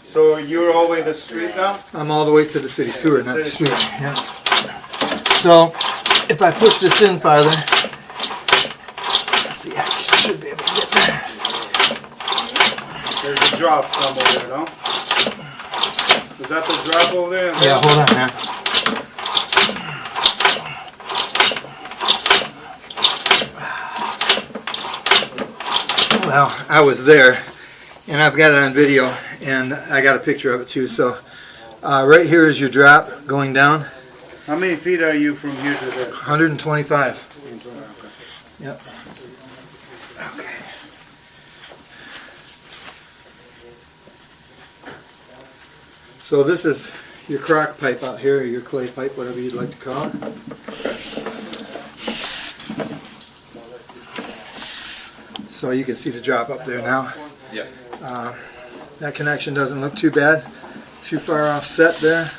So you're all the way to the street now? I'm all the way to the city sewer, not the street. Yeah. So if I push this in farther, let's see, I should be able to get there. There's a drop some over there, no? Is that the drop over there? Yeah, hold on, man. Well, I was there, and I've got it on video, and I got a picture of it too. So right here is your drop going down. How many feet are you from here to there? 125. Yep. Okay. So this is your crock pipe out here, or your clay pipe, whatever you'd like to call it. So you can see the drop up there now. Yep. That connection doesn't look too bad. Too far offset there.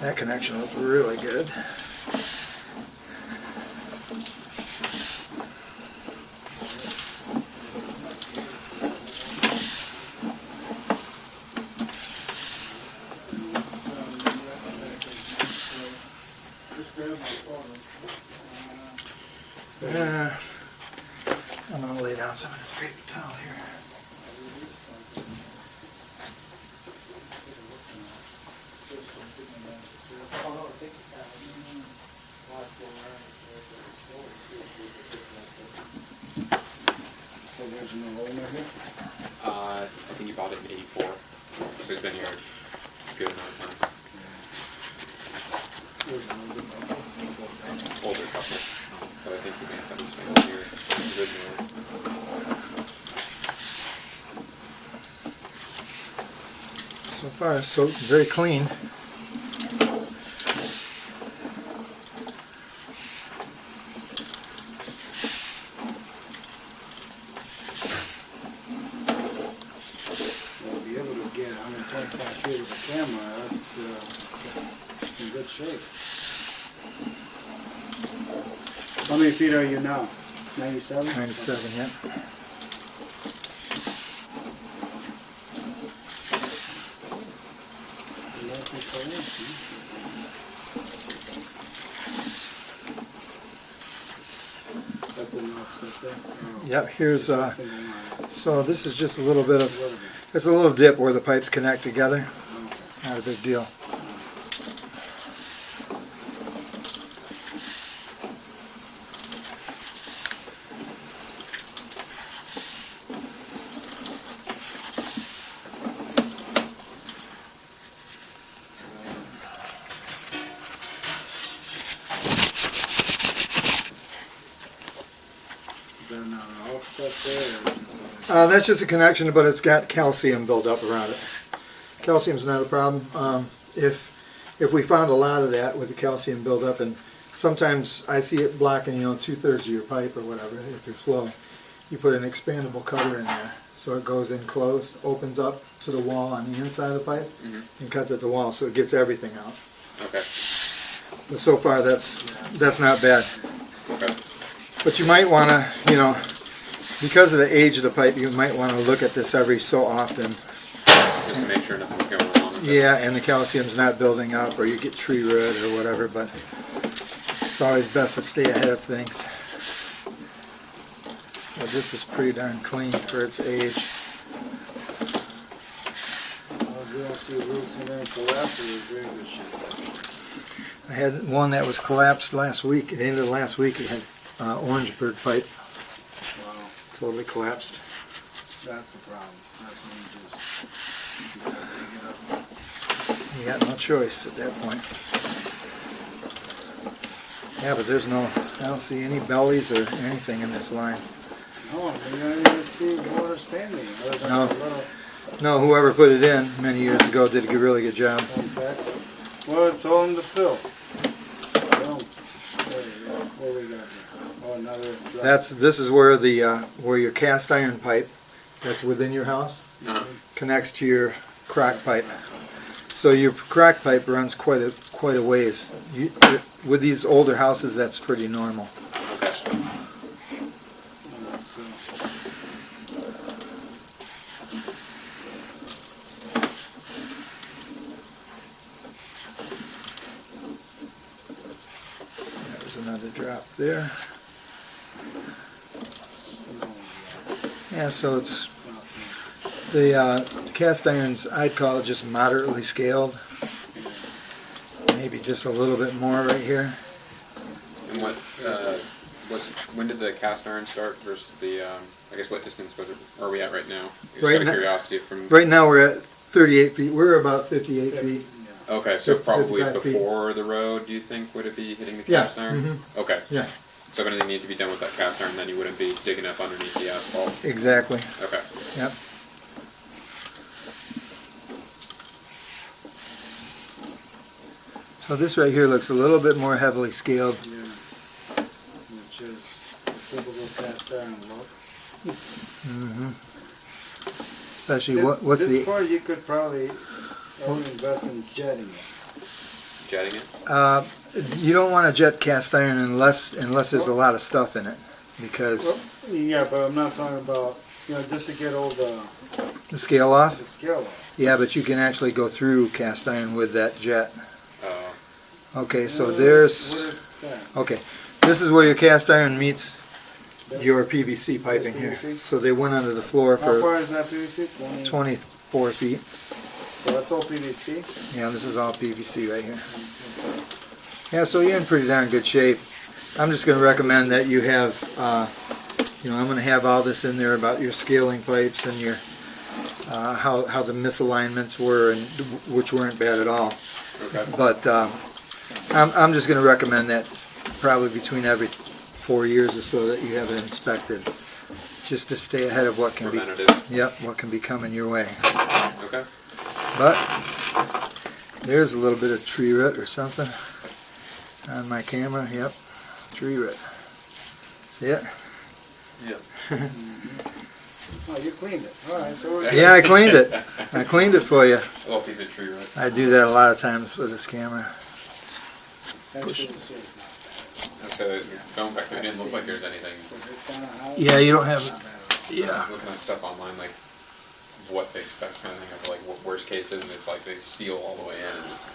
That connection looked really good. I'm going to lay down some of this paper towel here. I think you bought it in '84, so it's been here a good amount of time. Older couple, but I think we may have had this one here originally. So far, so very clean. We'll be able to get 125 feet with a camera. It's in good shape. How many feet are you now? 97? 97, yeah. That's an offset there. Oh. Yep, here's, Nothing going on. so this is just a little bit A of, little bit. it's a little dip where the pipes connect together. Okay. Not a big deal. Is that not an offset there? Or just That's just a connection, but it's got calcium built up around it. Calcium's not a problem. If we found a lot of that with the calcium buildup, and sometimes I see it blocking, 2/3 of your pipe or whatever, if your flow, you put an expandable cover in there, so it goes in closed, opens up to the wall on the inside of the pipe, and cuts at the wall, so it gets everything out. Okay. But so far, that's not bad. Okay. But you might want to, because of the age of the pipe, you might want to look at this every so often. Just to make sure nothing's going on with it. Yeah, and the calcium's not building up, or you get tree root or whatever, but it's always best to stay ahead of things. Well, this is pretty darn clean for its age. you don't see roots in there and collapse, or is very good shape? I had one that was collapsed last week. At the end of last week, it had orange bird pipe, Wow, totally collapsed. that's the problem. That's when you gotta dig it up. You got no choice at that point. Yeah, but I don't see any bellies or anything in this line. No, you don't even see water standing. Other than No. a little No, whoever put it in many years ago did a really good job. compact. Well, it's on the fill. Well, there you go. What we got there? Oh, another drop. This is where where your cast iron pipe that's within your house Uh-huh. connects to your crack pipe. So your crack pipe runs quite a ways. With these older houses, that's pretty normal. Okay. Let's so. There's another drop there. Yeah, so it's the cast irons, I'd call it just moderately scaled. Maybe just a little bit more right here. And when did the cast iron start versus the, I guess what distance are we at right now? Just Right out of now- curiosity from. Right now we're at 38 feet. We're about 58 feet. Okay, so probably 55 feet. before the road, do you think, would it be hitting the Yeah, cast iron? Okay. Yeah, So if anything needed to be done with that cast iron, then you wouldn't be digging up underneath the asphalt. exactly. Okay. Yep. So this right here looks a little bit more heavily scaled. Yeah. Which is a typical cast iron look. Especially See, what's this the part you could probably invest in jetting it. Jetting it? you don't want to jet cast iron unless there's a lot of stuff in it, because Well, yeah, but I'm not talking about, just to get all the the scale off. scale off. Yeah, but you can actually go through cast iron with that jet. Oh. Okay, so What there's is that? okay. This is where your cast iron meets your PVC piping That's here. PVC? So they went under the floor How for far is that PVC? 20? 24 feet. So that's all PVC? Yeah, this is all PVC right here. Yeah, so you're in pretty darn good shape. I'm just going to recommend that you have, I'm going to have all this in there about your scaling pipes and your how the misalignments were, and which weren't bad at all. Okay. But I'm just going to recommend that probably between every 4 years or so that you have it inspected, just to stay ahead of what can be. Preventative. What can be coming your way. Okay. But there's a little bit of tree root or something on my camera. Yep, tree root. See it? Yeah. Oh, you cleaned it. All right, so we're good. Yeah, I cleaned it. I cleaned it for you. A little piece of tree root. I do that a lot of times with this camera. Actually, so it's not So going back there, it didn't look like there's anything. bad. For this kind of house, Yeah, you don't have. not bad at all. Yeah. Looking at stuff online, like what they expect, kind of thing, of like what worst case is, and it's like they seal all the way in. And it's,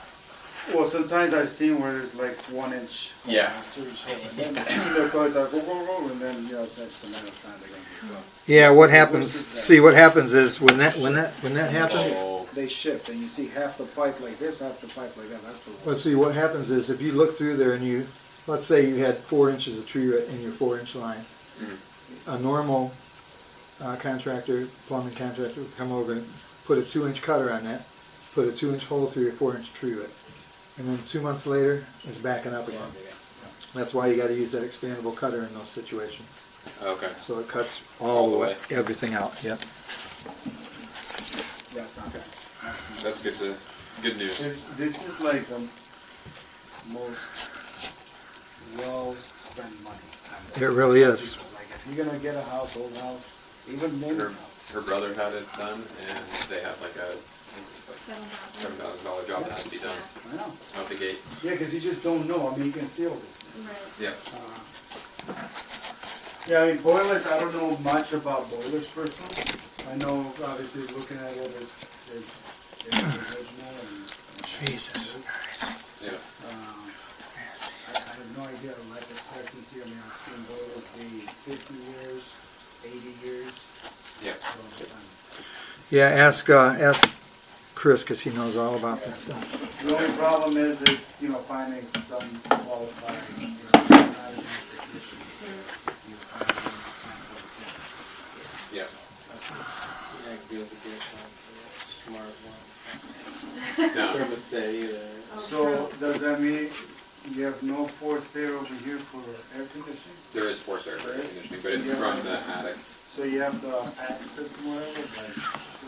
Well, sometimes I've seen where there's like 1 inch. Yeah. 2 inch hole. And then the cars are go, and then, it's a matter of time they're going to be done. Yeah, what happens? See, what happens is when that happens. oh, They shift, and you see half the pipe like this, half the pipe like that. That's the Well, see, what happens is if you look through there and you, let's say you had 4 inches of tree root in your 4-inch line, a normal contractor, plumbing contractor, would come over and put a 2-inch cutter on that, put a 2-inch hole through your 4-inch tree root, and then 2 months later, it's backing up again. That's why you got to use that expandable cutter in those situations. okay. So it cuts all the way, everything out. Yep. That's not bad. That's good news. This is like the most well spent money. It really is. Like if you're gonna get a house, old house, even new Her, house. her brother had it done, and they had like a $7,000 job that had to be done I know. out the gate. Yeah, because you just don't know. I mean, you can see all this. Yeah. Yeah, I mean, boilers, I don't know much about boilers personally. I know, obviously, looking at it is original and. Jesus. Yeah. I have no idea of life expectancy. I mean, I've seen boilers be 50 years, 80 years. Yeah. So it depends. Yeah, ask Chris, because he knows all about that stuff. The only problem is it's, finding some qualified, management technicians. Yeah. No. Thermostat either. So does that mean you have no force there over here for air conditioning? There is forced air conditioning, but it's from the attic. So you have the access somewhere, like,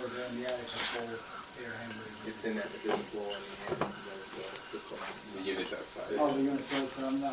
or then the attic, a full air handler? It's in that, it doesn't blow any air, there's a system. The unit's outside. Oh, they're gonna throw some down.